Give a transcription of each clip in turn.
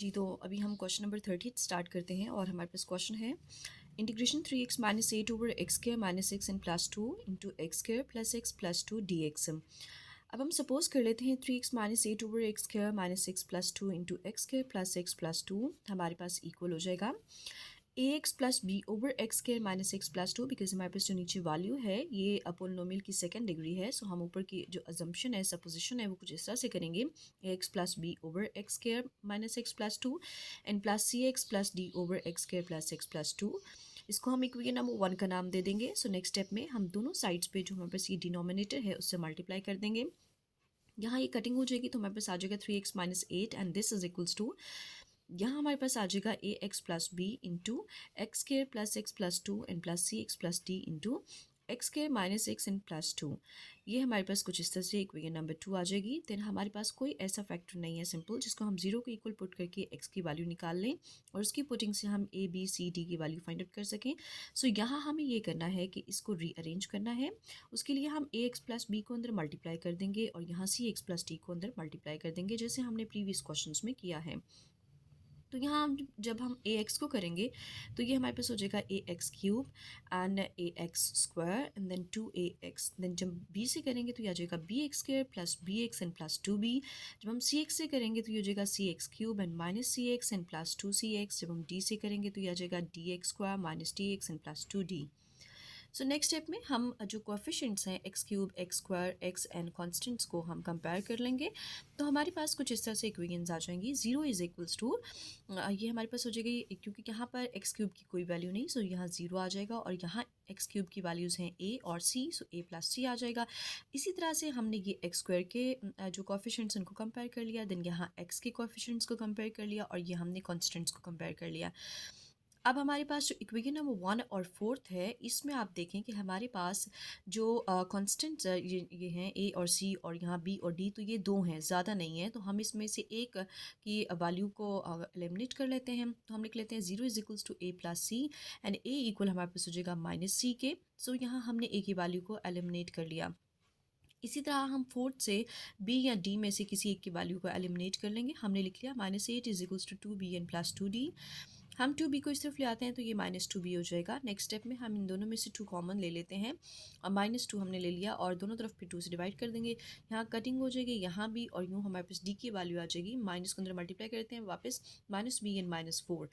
जी, तो अभी हम क्वेश्चन नंबर 30 स्टार्ट करते हैं और हमारे पास क्वेश्चन है integration 3x minus eight over x square minus x N plus two into x square plus two d x. अब हम सपोज कर लेते हैं 3x minus eight over x square minus x plus two into x square plus two हमारे पास equal हो जाएगा a x plus b over x square minus x plus two. Because हमारे पास जो नीचे वैल्यू है ये पोलिनोमियल की सेकंड डिग्री है, सो हम ऊपर की जो अजम्पशन है, सपोजिशन है, वो कुछ इस तरह से करेंगे a x plus b over x square minus x plus two and plus c x plus d over x square plus x plus two. इसको हम इक्वेशन नंबर 1 का नाम दे देंगे। सो नेक्स्ट स्टेप में हम दोनों साइड्स पे जो हमारे पास ये डिनोमिनेटर है उससे मल्टीप्लाई कर देंगे। यहाँ ये कटिंग हो जाएगी तो हमारे पास आ जाएगा 3x minus eight and this is equals to, यहाँ हमारे पास आ जाएगा a x plus b into x square plus x plus two and plus c x plus d into x square minus x and plus two. ये हमारे पास कुछ इस तरह से इक्वेशन नंबर 2 आ जाएगी। देन हमारे पास कोई ऐसा फैक्टर नहीं है सिंपल जिसको हम जीरो को इक्वल पुट करके एक्स की वैल्यू निकाल लें और उसकी पुटिंग से हम ए बी सी डी की वैल्यू फाइंड आउट कर सकें। सो यहाँ हमें ये करना है कि इसको रीअरेंज करना है। उसके लिए हम ए एक्स प्लस बी को अंदर मल्टीप्लाई कर देंगे और यहाँ सी एक्स प्लस डी को अंदर मल्टीप्लाई कर देंगे जैसे हमने प्रीवियस क्वेश्चन में किया है। तो यहाँ हम जब हम ए एक्स को करेंगे तो ये हमारे पास हो जाएगा a x cube and a x square and then two a x. Then जब बी से करेंगे तो ये आ जाएगा b x square plus b x and plus two b. जब हम सी एक्स से करेंगे तो ये हो जाएगा c x cube and minus c x and plus two c x. जब हम डी से करेंगे तो ये आ जाएगा d x square minus d x and plus two d. So next step में हम जो कोएफिशिएंट्स हैं x cube x square x and constants को हम कंपेयर कर लेंगे। तो हमारे पास कुछ इस तरह से इक्वेशंस आ जाएंगी। जीरो इज इक्वल्स टू, ये हमारे पास हो जाएगी क्योंकि यहाँ पर एक्स क्यूब की कोई वैल्यू नहीं, सो यहाँ जीरो आ जाएगा और यहाँ एक्स क्यूब की वैल्यूज़ हैं ए और सी, सो ए प्लस सी आ जाएगा। इसी तरह से हमने ये एक्स स्क्वायर के जो कोएफिशिएंट्स उनको कंपेयर कर लिया, देन यहाँ एक्स के कोएफिशिएंट्स को कंपेयर कर लिया और ये हमने कॉन्स्टेंट्स को कंपेयर कर लिया। अब हमारे पास जो इक्वेशन नंबर 1 और 4 है इसमें आप देखें कि हमारे पास जो कांस्टेंट्स ये हैं ए और सी और यहाँ बी और डी, तो ये दो हैं, ज़्यादा नहीं है। तो हम इसमें से एक की वैल्यू को एलिमिनेट कर लेते हैं। तो हम लिख लेते हैं zero is equals to A plus C and A equal हमारे पास हो जाएगा माइनस सी के। सो यहाँ हमने ए की वैल्यू को एलिमिनेट कर लिया। इसी तरह हम फोर्थ से बी या डी में से किसी एक की वैल्यू को एलिमिनेट कर लेंगे। हमने लिख लिया minus eight is equals to two B and plus two D. हम टू बी को इस तरफ ले आते हैं तो ये माइनस टू बी हो जाएगा। नेक्स्ट स्टेप में हम इन दोनों में से टू कॉमन ले लेते हैं और माइनस टू हमने ले लिया और दोनों तरफ फिर टू से डिवाइड कर देंगे। यहाँ कटिंग हो जाएगी यहाँ भी और यूँ हमारे पास डी की वैल्यू आ जाएगी। माइनस को अंदर मल्टीप्लाई करते हैं वापस minus B and minus four.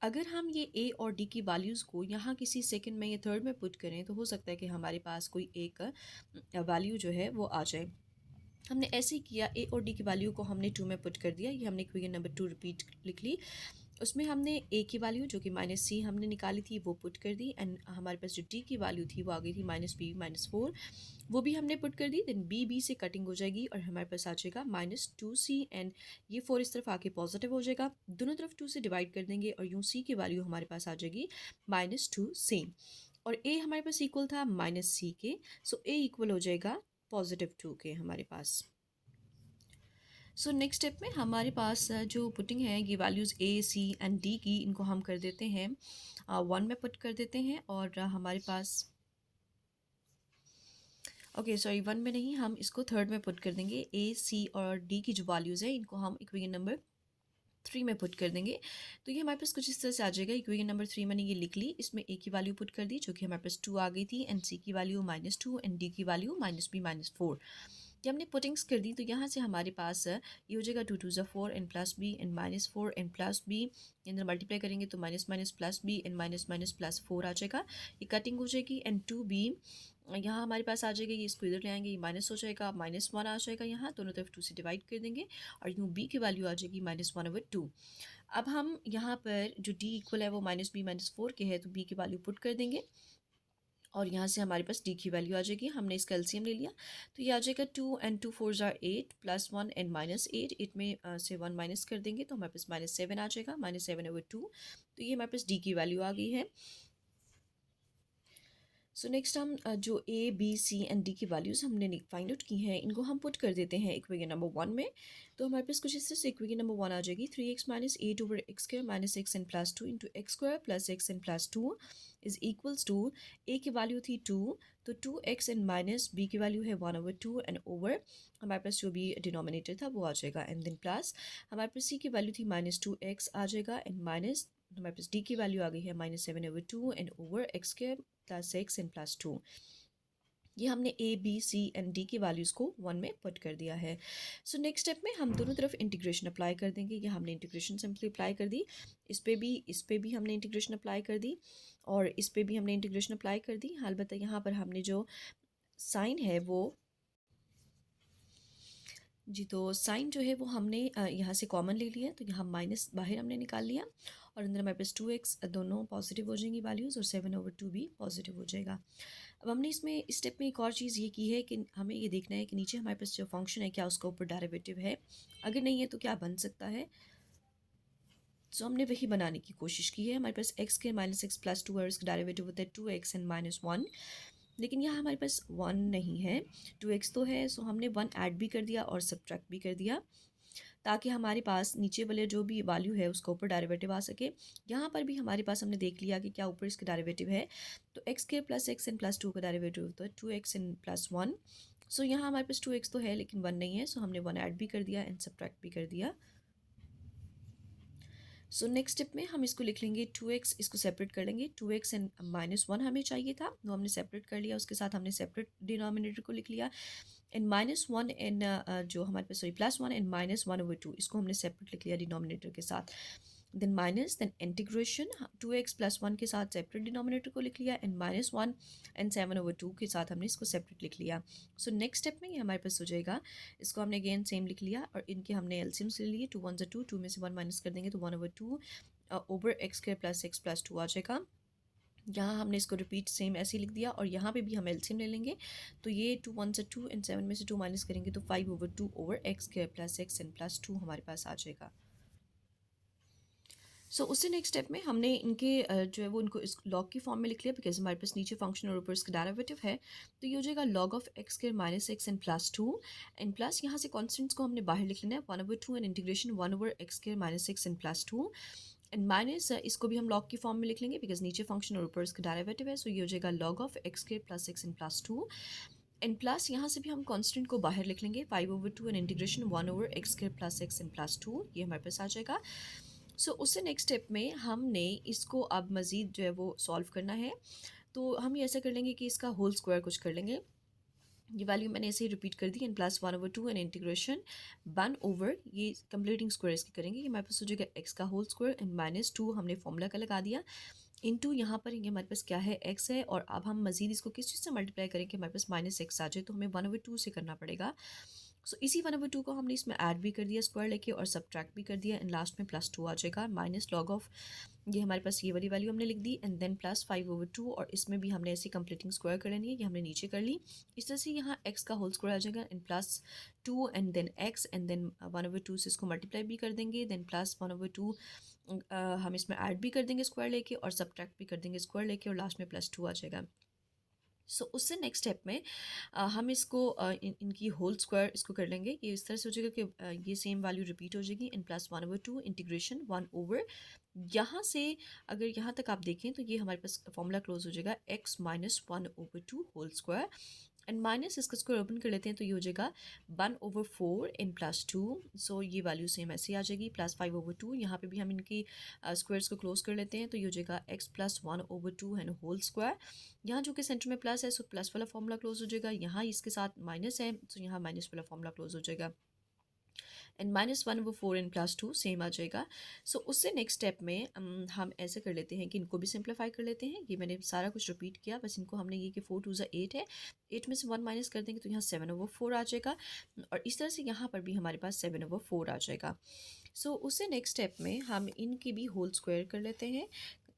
अगर हम ये ए और डी की वैल्यूज़ को यहाँ किसी सेकंड में या थर्ड में पुट करें तो हो सकता है कि हमारे पास कोई एक वैल्यू जो है वो आ जाए। हमने ऐसे ही किया, ए और डी की वैल्यू को हमने टू में पुट कर दिया। ये हमने इक्वेशन नंबर 2 रिपीट लिख ली। उसमें हमने ए की वैल्यू जो कि माइनस सी हमने निकाली थी वो पुट कर दी एंड हमारे पास जो डी की वैल्यू थी वो आ गई थी माइनस बी माइनस फोर, वो भी हमने पुट कर दी। देन बी से कटिंग हो जाएगी और हमारे पास आ जाएगा माइनस टू सी एंड ये फोर इस तरफ आके पॉजिटिव हो जाएगा। दोनों तरफ टू से डिवाइड कर देंगे और यूँ सी की वैल्यू हमारे पास आ जाएगी माइनस टू सी और ए हमारे पास इक्वल था माइनस सी के। सो ए इक्वल हो जाएगा पॉजिटिव टू के हमारे पास। सो नेक्स्ट स्टेप में हमारे पास जो पुटिंग है ये values A C and D की, इनको हम कर देते हैं 1 में पुट कर देते हैं और हमारे पास ओके सॉरी 1 में नहीं, हम इसको थर्ड में पुट कर देंगे। ए सी और डी की जो वैल्यूज़ है इनको हम इक्वेशन नंबर 3 में पुट कर देंगे। तो ये हमारे पास कुछ इस तरह से आ जाएगा। इक्वेशन नंबर 3 मैंने ये लिख ली, इसमें ए की वैल्यू पुट कर दी जो कि हमारे पास 2 आ गई थी एंड सी की value minus two and D की value minus b minus four. जब हमने पुटिंग्स कर दी तो यहाँ से हमारे पास ये हो जाएगा टू टू ज़ा four and plus b and minus four and plus b, अंदर मल्टीप्लाई करेंगे तो minus minus plus b and minus minus plus four आ जाएगा। ये कटिंग हो जाएगी एंड टू बी यहाँ हमारे पास आ जाएगा, ये इसको इधर ले आएंगे, ये माइनस हो जाएगा, माइनस वन आ जाएगा, यहाँ दोनों तरफ टू से डिवाइड कर देंगे और यूँ बी की वैल्यू आ जाएगी माइनस वन ओवर टू। अब हम यहाँ पर जो डी इक्वल है वो माइनस बी माइनस फोर के है तो बी की वैल्यू पुट कर देंगे और यहाँ से हमारे पास डी की वैल्यू आ जाएगी। हमने इसका एलसीएम ले लिया तो ये आ जाएगा टू एंड टू फोर ज़ार eight plus one and minus eight, eight में से वन माइनस कर देंगे तो हमारे पास माइनस सेवन आ जाएगा, माइनस सेवन ओवर टू। तो ये हमारे पास डी की वैल्यू आ गई है। सो नेक्स्ट हम जो A B C and D की वैल्यूज़ हमने फाइंड आउट की हैं इनको हम पुट कर देते हैं इक्वेशन नंबर वन में। तो हमारे पास कुछ इस तरह से इक्वेशन नंबर वन आ जाएगी 3x minus eight over x square minus x N plus two into x square plus x N plus two is equals to a की वैल्यू थी टू, तो 2x एन माइनस बी की value है 1/2 and over हमारे पास जो भी denominator था वो आ जाएगा एंड देन प्लस हमारे पास सी की वैल्यू थी -2x आ जाएगा एंड माइनस हमारे पास डी की वैल्यू आ गई है -7/2 and over x square plus X and plus two. ये हमने A B C and D की वैल्यूज़ को वन में पुट कर दिया है। सो नेक्स्ट स्टेप में हम दोनों तरफ इंटीग्रेशन अप्लाई कर देंगे। ये हमने इंटीग्रेशन सिंपली अप्लाई कर दी, इस पे भी हमने इंटीग्रेशन अप्लाई कर दी और इस पे भी हमने इंटीग्रेशन अप्लाई कर दी। अलबत्ता यहाँ पर हमने जो साइन है वो जी, तो साइन जो है वो हमने यहाँ से कॉमन ले लिया, तो यहाँ माइनस बाहर हमने निकाल लिया और अंदर हमारे पास 2x दोनों पॉजिटिव हो जाएंगी वैल्यूज़ और 7/2 भी पॉजिटिव हो जाएगा। अब हमने इसमें इस स्टेप में एक और चीज़ ये की है कि हमें ये देखना है कि नीचे हमारे पास जो फंक्शन है क्या उसका ऊपर डेरिवेटिव है, अगर नहीं है तो क्या बन सकता है। सो हमने वही बनाने की कोशिश की है। हमारे पास एक्स के माइनस एक्स प्लस टू और इसका डेरिवेटिव होता है 2x एंड -1, लेकिन यहाँ हमारे पास 1 नहीं है, 2x तो है। सो हमने 1 ऐड भी कर दिया और सब्ट्रैक्ट भी कर दिया ताकि हमारे पास नीचे वाले जो भी वैल्यू है उसका ऊपर डेरिवेटिव आ सके। यहाँ पर भी हमारे पास हमने देख लिया कि क्या ऊपर इसका डेरिवेटिव है, तो एक्स के plus x N plus two का डेरिवेटिव होता है 2x एन प्लस वन। सो यहाँ हमारे पास 2x तो है लेकिन 1 नहीं है, सो हमने 1 ऐड भी कर दिया एंड सब्ट्रैक्ट भी कर दिया। सो नेक्स्ट स्टेप में हम इसको लिख लेंगे 2x, इसको सेपरेट कर लेंगे। 2x एंड -1 हमें चाहिए था, वो हमने सेपरेट कर लिया, उसके साथ हमने सेपरेट डिनोमिनेटर को लिख लिया एंड -1 एंड जो हमारे पास सॉरी +1 एंड -1/2 इसको हमने सेपरेट लिख लिया डिनोमिनेटर के साथ। Then minus then integration 2x + 1 के साथ सेपरेट डिनोमिनेटर को लिख लिया एंड -1 एंड 7/2 के साथ हमने इसको सेपरेट लिख लिया। सो नेक्स्ट स्टेप में ये हमारे पास हो जाएगा, इसको हमने अगेन सेम लिख लिया और इनके हमने एलसीएम्स ले लिए। 2 1 2, 2 में से 1 माइनस कर देंगे तो 1/2 over x square plus x plus two आ जाएगा। यहाँ हमने इसको रिपीट सेम ऐसे ही लिख दिया और यहाँ पे भी हम एलसीएम ले लेंगे, तो ये 2 1 2 एंड 7 में से 2 माइनस करेंगे तो 5/2 over x square plus X and plus two हमारे पास आ जाएगा। सो उससे नेक्स्ट स्टेप में हमने इनके जो है वो इनको इस लॉग की फॉर्म में लिख लिया बिकॉज हमारे पास नीचे फंक्शन और ऊपर इसका डेरिवेटिव है, तो ये हो जाएगा log of X square minus x and plus two and plus यहाँ से कॉन्स्टेंट्स को हमने बाहर लिख लेना है 1/2 and integration 1 over x square minus x and plus two and minus इसको भी हम लॉग की फॉर्म में लिख लेंगे बिकॉज नीचे फंक्शन और ऊपर इसका डेरिवेटिव है, सो ये हो जाएगा log of X square plus X and plus two and plus यहाँ से भी हम कांस्टेंट को बाहर लिख लेंगे 5/2 and integration 1 over x square plus X and plus two, ये हमारे पास आ जाएगा। सो उससे नेक्स्ट स्टेप में हमने इसको अब मज़ीद जो है वो सॉल्व करना है, तो हम ये ऐसा कर लेंगे कि इसका होल स्क्वायर कुछ कर लेंगे। ये वैल्यू मैंने ऐसे ही रिपीट कर दी and plus 1/2 and integration 1 over ये कंप्लीटिंग स्क्वायर इसकी करेंगे, ये हमारे पास हो जाएगा एक्स का होल स्क्वायर एंड -2 हमने फॉर्मूला का लगा दिया इनटू यहाँ पर ये हमारे पास क्या है एक्स है और अब हम मजीद इसको किस चीज़ से मल्टीप्लाई करें कि हमारे पास -x आ जाए, तो हमें 1/2 से करना पड़ेगा। सो इसी 1/2 को हमने इसमें ऐड भी कर दिया स्क्वायर लेके और सब्ट्रैक्ट भी कर दिया एंड लास्ट में +2 आ जाएगा माइनस लॉग ऑफ ये हमारे पास ये वाली वैल्यू हमने लिख दी एंड देन प्लस 5/2 और इसमें भी हमने ऐसी कंप्लीटिंग स्क्वायर कर लेनी है, ये हमने नीचे कर ली। इस तरह से यहाँ x का होल स्क्वायर आ जाएगा and +2 and then x and then 1/2 से इसको मल्टीप्लाई भी कर देंगे देन प्लस 1/2 हम इसमें ऐड भी कर देंगे स्क्वायर लेके और सब्ट्रैक्ट भी कर देंगे स्क्वायर लेके और लास्ट में +2 आ जाएगा। सो उससे नेक्स्ट स्टेप में हम इसको इनकी होल स्क्वायर इसको कर लेंगे, ये इस तरह से हो जाएगा कि ये सेम वैल्यू रिपीट हो जाएगी इन प्लस 1/2 इंटीग्रेशन 1 ओवर यहाँ से अगर यहाँ तक आप देखें तो ये हमारे पास फॉर्मूला क्लोज हो जाएगा x -1/2 whole square and minus इसका स्क्वायर ओपन कर लेते हैं तो ये हो जाएगा 1/4 इन +2। सो ये वैल्यू सेम ऐसे आ जाएगी प्लस 5/2, यहाँ पे भी हम इनकी स्क्वायर्स को क्लोज कर लेते हैं तो ये हो जाएगा x + 1/2 एंड होल स्क्वायर। यहाँ जो कि सेंटर में प्लस है सो प्लस वाला फॉर्मूला क्लोज हो जाएगा, यहाँ इसके साथ माइनस है तो यहाँ माइनस वाला फॉर्मूला क्लोज हो जाएगा एंड -1/4 एंड +2 सेम आ जाएगा। सो उससे नेक्स्ट स्टेप में हम ऐसे कर लेते हैं कि इनको भी सिंप्लीफाई कर लेते हैं। ये मैंने सारा कुछ रिपीट किया, बस इनको हमने ये कि 4 2 8 है, 8 में से 1 माइनस कर देंगे तो यहाँ 7/4 आ जाएगा और इस तरह से यहाँ पर भी हमारे पास 7/4 आ जाएगा। सो उससे नेक्स्ट स्टेप में हम इनकी भी होल स्क्वायर कर लेते हैं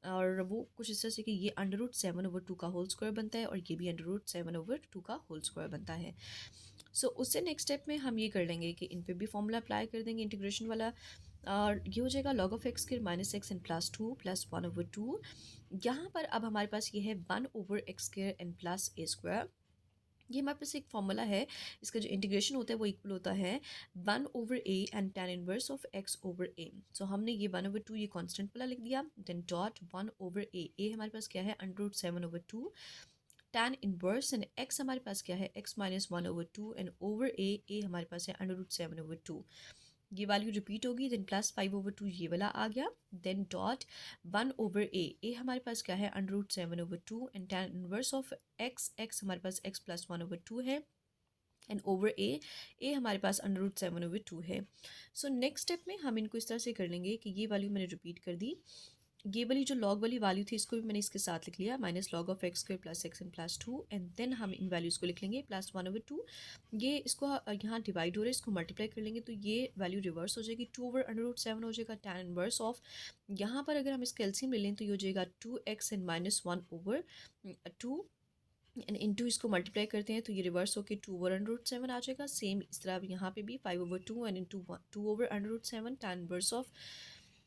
और वो कुछ इस तरह से कि ये √7/2 का होल स्क्वायर बनता है और ये भी √7/2 का होल स्क्वायर बनता है। सो उससे नेक्स्ट स्टेप में हम ये कर लेंगे कि इन पे भी फॉर्मूला अप्लाई कर देंगे इंटीग्रेशन वाला और ये हो जाएगा log of X square minus x N plus two plus 1/2। यहाँ पर अब हमारे पास ये है 1/x square and plus A square. ये हमारे पास एक फॉर्मूला है, इसका जो इंटीग्रेशन होता है वो इक्वल होता है 1/a and tan inverse of x/a। सो हमने ये 1/2 ये कांस्टेंट वाला लिख दिया, देन डॉट 1/a, ए हमारे पास क्या है √7/2, tan इनवर्स एंड x हमारे पास क्या है x माइनस 1/2 एंड ओवर ए हमारे पास है √7/2। ये वैल्यू रिपीट होगी, देन प्लस 5/2 ये वाला आ गया, देन डॉट 1/a, हमारे पास क्या है √7/2 and tan inverse of x हमारे पास x प्लस 1/2 है एंड ओवर ए हमारे पास √7/2 है। सो नेक्स्ट स्टेप में हम इनको इस तरह से कर लेंगे कि ये वैल्यू मैंने रिपीट कर दी, ये वाली जो लॉग वाली वैल्यू थी इसको भी मैंने इसके साथ लिख लिया, minus log of X square plus x N plus 2 and then हम इन वैल्यूज़ को लिख लेंगे प्लस 1/2। ये इसको यहाँ डिवाइड हो रहा है, इसको मल्टीप्लाई कर लेंगे तो ये वैल्यू रिवर्स हो जाएगी, 2/7 हो जाएगा tan इनवर्स ऑफ, यहाँ पर अगर हम इसका एलसीएम ले लें तो ये हो जाएगा 2x and minus 1/2 and into इसको मल्टीप्लाई करते हैं तो ये रिवर्स होकर 2/7 आ जाएगा। सेम इस तरह यहाँ पे भी 5/2 and into 2/7 tan inverse of,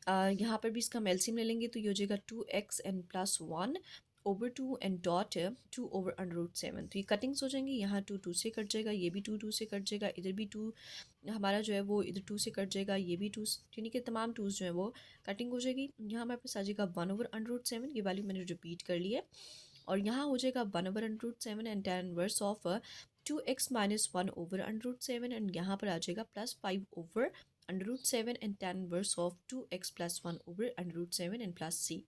यहाँ पर भी इसका हम एलसीएम ले लेंगे तो ये हो जाएगा 2x N plus 1/2 and dot 2/7। तो ये कटिंग्स हो जाएंगी, यहाँ 2 से कट जाएगा, ये भी 2 से कट जाएगा, इधर भी 2 हमारा जो है वो इधर 2 से कट जाएगा, ये भी 2, यानी कि तमाम 2 जो है वो कटिंग हो जाएगी। यहाँ हमारे पास आ जाएगा 1/7, ये वैल्यू मैंने रिपीट कर ली है, और यहाँ हो जाएगा 1/7 and tan inverse of 2x minus 1/7 and यहाँ पर आ जाएगा plus 5/7 and tan inverse of 2x plus 1/7 and plus c।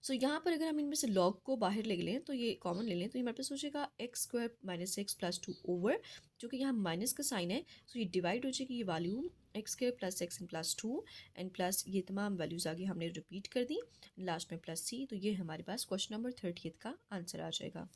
सो यहाँ पर अगर हम इनमें से लॉग को बाहर ले लें तो ये कॉमन ले लें तो ये हमारे पास हो जाएगा x square minus x plus 2 over, जो कि यहाँ माइनस का साइन है, सो ये डिवाइड हो जाएगी ये value X square plus x N plus 2 and plus ये तमाम वैल्यूज़ आगे हमने रिपीट कर दी, लास्ट में प्लस सी। तो ये हमारे पास क्वेश्चन नंबर 30 का आंसर आ जाएगा।